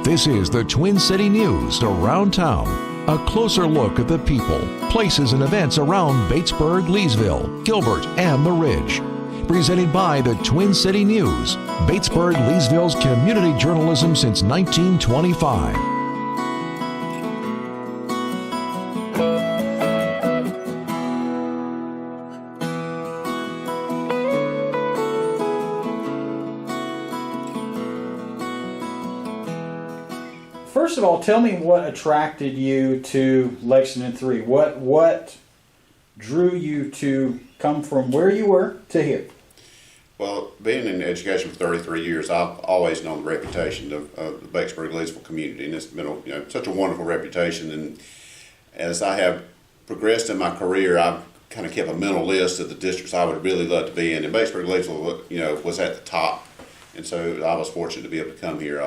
This is the Twin City News Around Town. A closer look at the people, places, and events around Batesburg, Leesville, Gilbert, and the Ridge. Presented by the Twin City News, Batesburg, Leesville's community journalism since 1925. First of all, tell me what attracted you to Lexington Three. What drew you to come from where you were to here? Well, being in education for 33 years, I've always known the reputation of the Batesburg-Leesville community, and it's been such a wonderful reputation. And as I have progressed in my career, I've kind of kept a mental list of the districts I would really love to be in, and Batesburg-Leesville, was at the top, and so I was fortunate to be able to come here.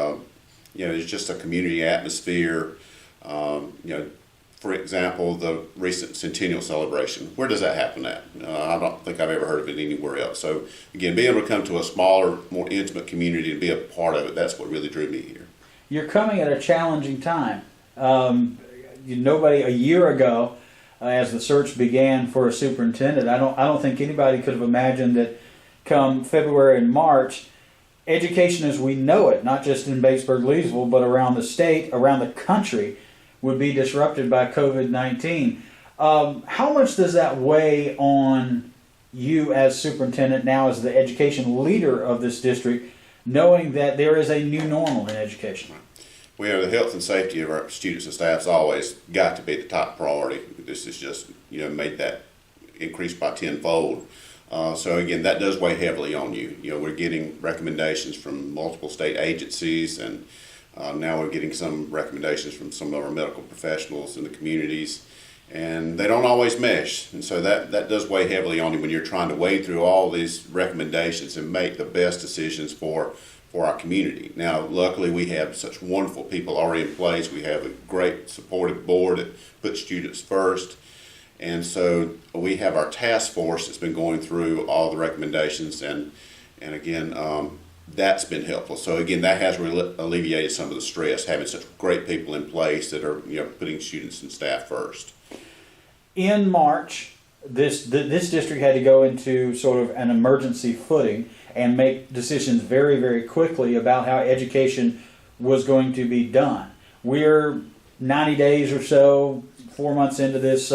It's just a community atmosphere. For example, the recent centennial celebration. Where does that happen at? I don't think I've ever heard of it anywhere else. So again, being able to come to a smaller, more intimate community and be a part of it, that's what really drew me here. You're coming at a challenging time. Nobody a year ago, as the search began for a superintendent, I don't think anybody could have imagined that come February and March, education as we know it, not just in Batesburg-Leesville, but around the state, around the country, would be disrupted by COVID-19. How much does that weigh on you as superintendent, now as the education leader of this district, knowing that there is a new normal in education? Well, the health and safety of our students and staff has always got to be the top priority. This has just made that increase by tenfold. So again, that does weigh heavily on you. We're getting recommendations from multiple state agencies, and now we're getting some recommendations from some of our medical professionals in the communities, and they don't always mesh. And so that does weigh heavily on you when you're trying to wade through all these recommendations and make the best decisions for our community. Now, luckily, we have such wonderful people already in place. We have a great supportive board that puts students first. And so we have our task force that's been going through all the recommendations, and again, that's been helpful. So again, that has alleviated some of the stress, having such great people in place that are putting students and staff first. In March, this district had to go into sort of an emergency footing and make decisions very, very quickly about how education was going to be done. We're 90 days or so, 4 months into this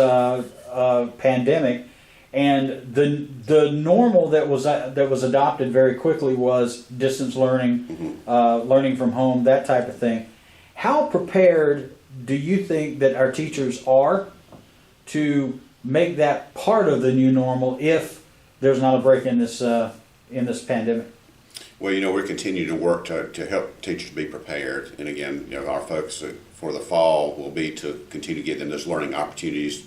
pandemic, and the normal that was adopted very quickly was distance learning, learning from home, that type of thing. How prepared do you think that our teachers are to make that part of the new normal if there's not a break in this pandemic? Well, we're continuing to work to help teachers be prepared, and again, our focus for the fall will be to continue to give them those learning opportunities.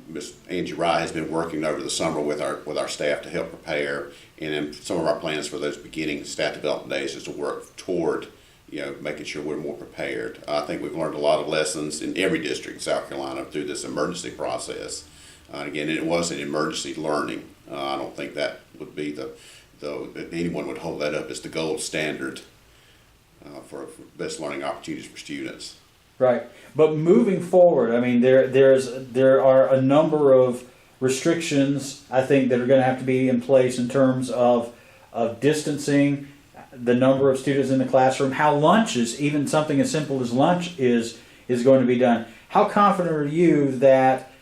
Ms. Angie Rye has been working over the summer with our staff to help prepare, and then some of our plans for those beginning staff development days is to work toward making sure we're more prepared. I think we've learned a lot of lessons in every district in South Carolina through this emergency process. Again, it was an emergency learning. I don't think that would be anyone would hold that up as the gold standard for best learning opportunities for students. Right, but moving forward, I mean, there are a number of restrictions, I think, that are going to have to be in place in terms of distancing, the number of students in the classroom, how lunches, even something as simple as lunch, is going to be done. How confident are you that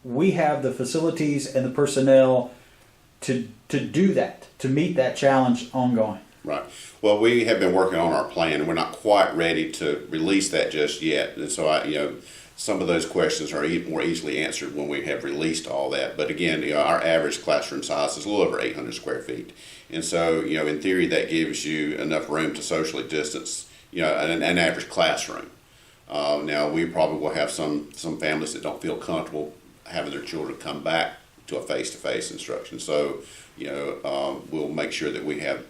we have the facilities and the personnel to do that, to meet that challenge ongoing? Right. Well, we have been working on our plan, and we're not quite ready to release that just yet. And so, some of those questions are more easily answered when we have released all that. But again, our average classroom size is a little over 800 square feet. And so, in theory, that gives you enough room to socially distance, an average classroom. Now, we probably will have some families that don't feel comfortable having their children come back to a face-to-face instruction. So, we'll make sure that we have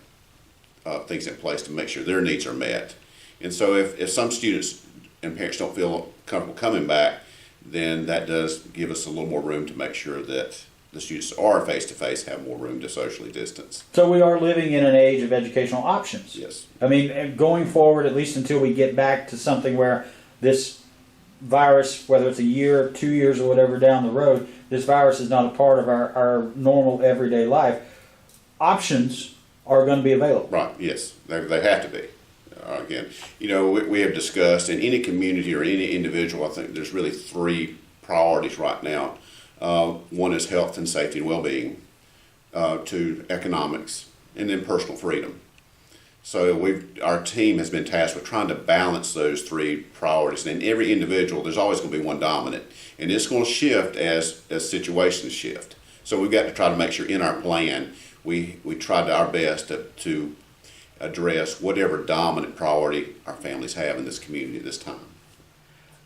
things in place to make sure their needs are met. And so if some students and parents don't feel comfortable coming back, then that does give us a little more room to make sure that the students are face-to-face have more room to socially distance. So we are living in an age of educational options. Yes. I mean, going forward, at least until we get back to something where this virus, whether it's a year, 2 years, or whatever down the road, this virus is not a part of our normal everyday life, options are going to be available. Right, yes, they have to be. Again, we have discussed in any community or any individual, I think there's really three priorities right now. One is health and safety and well-being, to economics, and then personal freedom. So our team has been tasked with trying to balance those three priorities. And in every individual, there's always going to be one dominant, and it's going to shift as situations shift. So we've got to try to make sure in our plan we try our best to address whatever dominant priority our families have in this community at this time.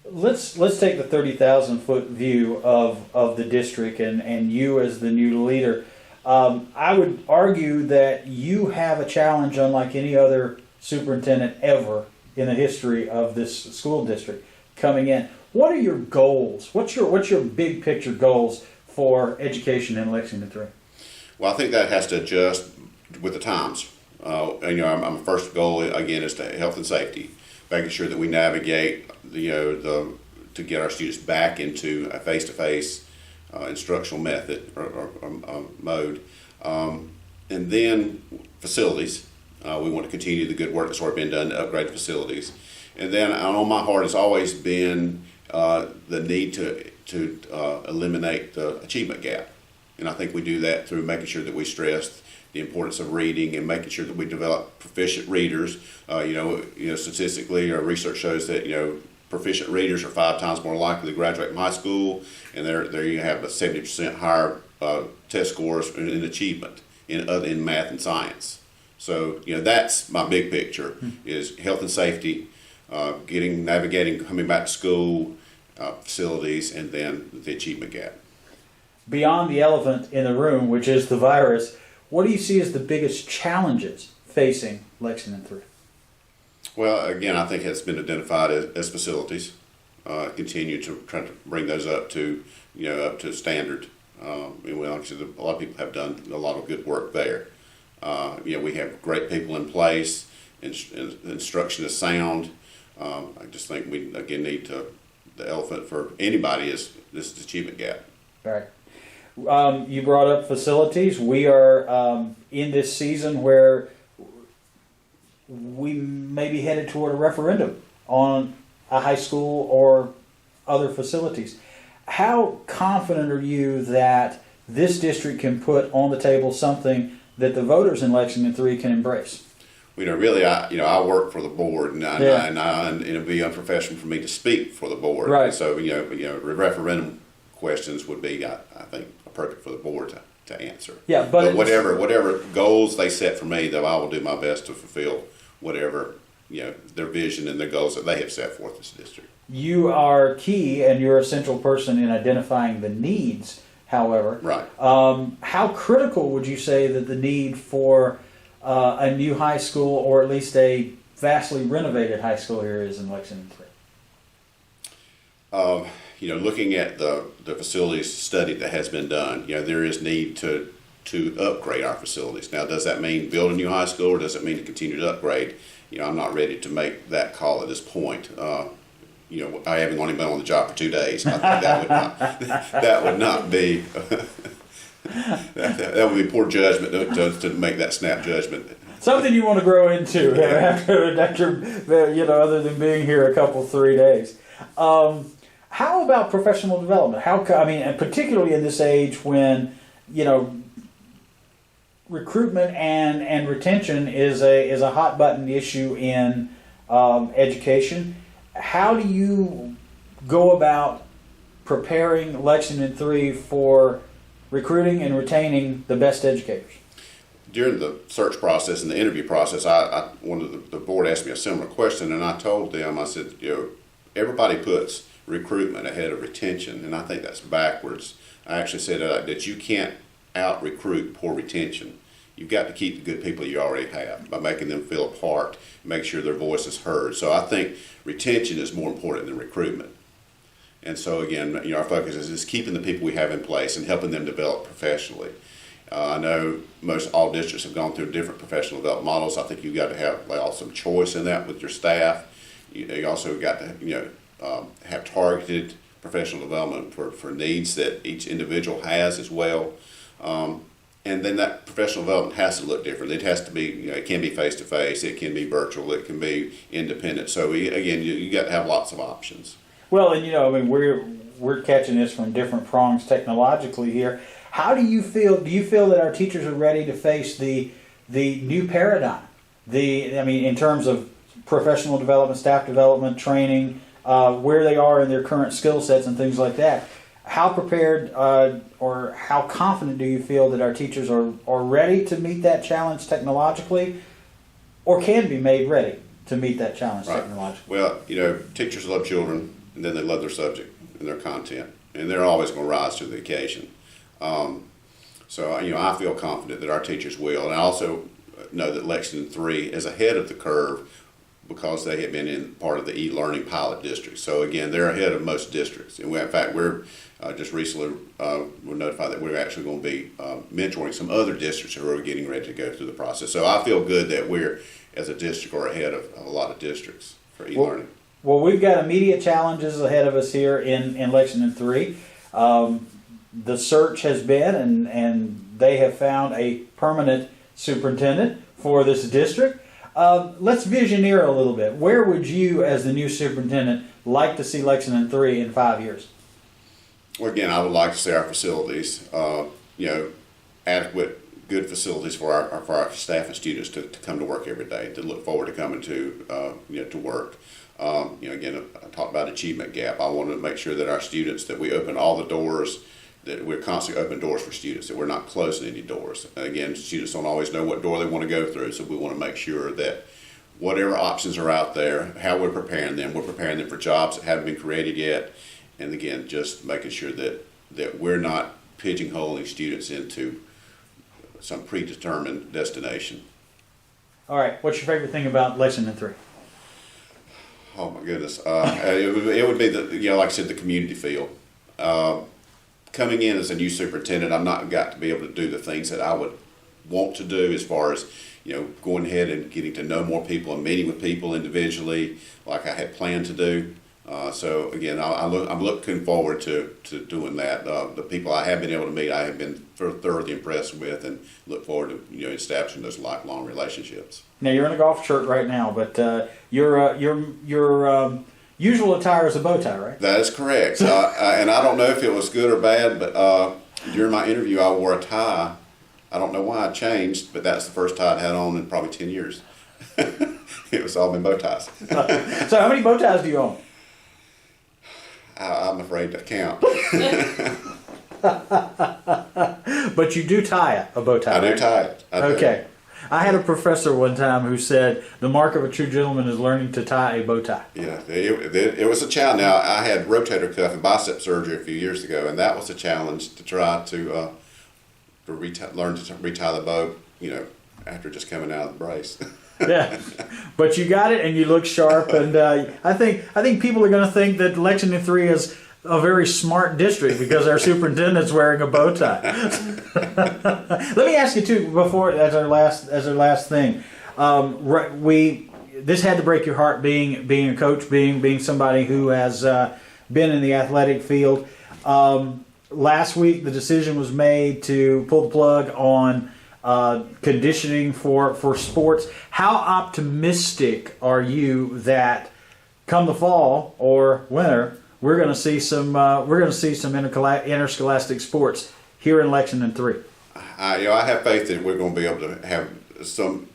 Let's take the 30,000-foot view of the district and you as the new leader. I would argue that you have a challenge unlike any other superintendent ever in the history of this school district coming in. What are your goals? What's your big picture goals for education in Lexington Three? Well, I think that has to adjust with the times. My first goal again is to health and safety, making sure that we navigate to get our students back into a face-to-face instructional method or mode, and then facilities. We want to continue the good work that's already been done to upgrade facilities, and then on my heart has always been the need to eliminate the achievement gap, and I think we do that through making sure that we stress the importance of reading and making sure that we develop proficient readers. Statistically, our research shows that proficient readers are 5 times more likely to graduate from high school, and there you have a 70% higher test scores in achievement in math and science. So that's my big picture: is health and safety, navigating, coming back to school, facilities, and then the achievement gap. Beyond the elephant in the room, which is the virus, what do you see as the biggest challenges facing Lexington Three? Well, again, I think it's been identified as facilities. Continue to try to bring those up to standard. A lot of people have done a lot of good work there. We have great people in place. Instruction is sound. I just think we again need the elephant for anybody is this achievement gap. Right. You brought up facilities. We are in this season where we may be headed toward a referendum on a high school or other facilities. How confident are you that this district can put on the table something that the voters in Lexington 3 can embrace? Really, I work for the board, and it would be unprofessional for me to speak for the board. Right. So, referendum questions would be, I think, appropriate for the board to answer. Yeah, but whatever goals they set for me, though, I will do my best to fulfill whatever their vision and their goals that they have set forth this district. You are key, and you're a central person in identifying the needs. However, right. How critical would you say that the need for a new high school, or at least a vastly renovated high school here, is in Lexington 3? Looking at the facilities study that has been done, there is need to upgrade our facilities. Now, does that mean build a new high school, or does it mean to continue to upgrade? I'm not ready to make that call at this point. I haven't only been on the job for 2 days. I think that would not be that would be poor judgment to make that snap judgment. Something you want to grow into after other than being here a couple 3 days. How about professional development? And particularly in this age when recruitment and retention is a hot button issue in education. How do you go about preparing Lexington 3 for recruiting and retaining the best educators? During the search process and the interview process, the board asked me a similar question, and I told them, I said, everybody puts recruitment ahead of retention, and I think that's backwards. I actually said that you can't out-recruit poor retention. You've got to keep the good people you already have by making them feel a part, make sure their voice is heard. So I think retention is more important than recruitment. And so again, our focus is just keeping the people we have in place and helping them develop professionally. I know all districts have gone through different professional development models. I think you've got to have some choice in that with your staff. You also got to have targeted professional development for needs that each individual has as well. And then that professional development has to look different. It has to be, it can be face-to-face, it can be virtual, it can be independent. So again, you got to have lots of options. Well, and we're catching this from different prongs technologically here. How do you feel? Do you feel that our teachers are ready to face the new paradigm? In terms of professional development, staff development, training, where they are in their current skill sets and things like that. How prepared or how confident do you feel that our teachers are ready to meet that challenge technologically, or can be made ready to meet that challenge technologically? Well, teachers love children, and then they love their subject and their content, and they're always going to rise to the occasion. So I feel confident that our teachers will, and I also know that Lexington Three is ahead of the curve because they have been in part of the e-learning pilot district. So again, they're ahead of most districts. And in fact, we're just recently were notified that we're actually going to be mentoring some other districts who are getting ready to go through the process. So I feel good that we're, as a district, are ahead of a lot of districts for e-learning. Well, we've got immediate challenges ahead of us here in Lexington 3. The search has been, and they have found a permanent superintendent for this district. Let's visioneer a little bit. Where would you, as the new superintendent, like to see Lexington 3 in 5 years? Well, again, I would like to see our facilities, adequate, good facilities for our staff and students to come to work every day, to look forward to coming to work. Again, I talked about achievement gap. I want to make sure that our students, that we open all the doors, that we're constantly open doors for students, that we're not closing any doors. Again, students don't always know what door they want to go through, so we want to make sure that whatever options are out there, how we're preparing them for jobs that haven't been created yet, and again, just making sure that we're not pigeonholing students into some predetermined destination. All right, what's your favorite thing about Lexington 3? Oh my goodness, it would be like I said, the community feel. Coming in as a new superintendent, I've not got to be able to do the things that I would want to do as far as going ahead and getting to know more people and meeting with people individually like I had planned to do. So again, I'm looking forward to doing that. The people I have been able to meet, I have been thoroughly impressed with, and look forward to establishing those lifelong relationships. Now you're in a golf shirt right now, but your usual attire is a bow tie, right? That is correct. And I don't know if it was good or bad, but during my interview, I wore a tie. I don't know why I changed, but that's the first tie I'd had on in probably 10 years. It was all been bow ties. So how many bow ties do you own? I'm afraid to count. But you do tie a bow tie. I do tie it. Okay. I had a professor one time who said the mark of a true gentleman is learning to tie a bow tie. Yeah, it was a challenge. Now, I had rotator cuff and bicep surgery a few years ago, and that was a challenge to try to learn to retie the bow, after just coming out of the brace. Yeah, but you got it, and you look sharp, and I think people are going to think that Lexington 3 is a very smart district because our superintendent's wearing a bow tie. Let me ask you too, before as our last thing, this had to break your heart being a coach, being somebody who has been in the athletic field. Last week, the decision was made to pull the plug on conditioning for sports. How optimistic are you that come the fall or winter we're going to see some interscholastic sports here in Lexington 3? I have faith that we're going to be able to have some.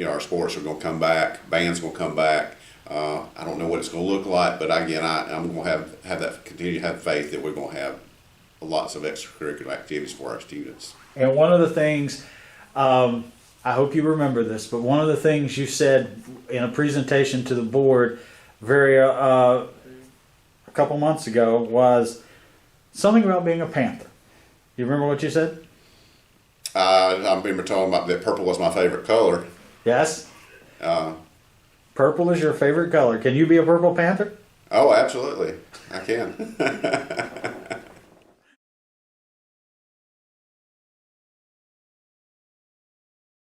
Our sports are going to come back. Band's going to come back. I don't know what it's going to look like, but again, I'm going to have that continue to have faith that we're going to have lots of extracurricular activities for our students. And one of the things, I hope you remember this, but one of the things you said in a presentation to the board a couple months ago was something about being a Panther. You remember what you said? I remember talking about that purple was my favorite color. Yes? Purple is your favorite color. Can you be a Purple Panther? Oh, absolutely. I can.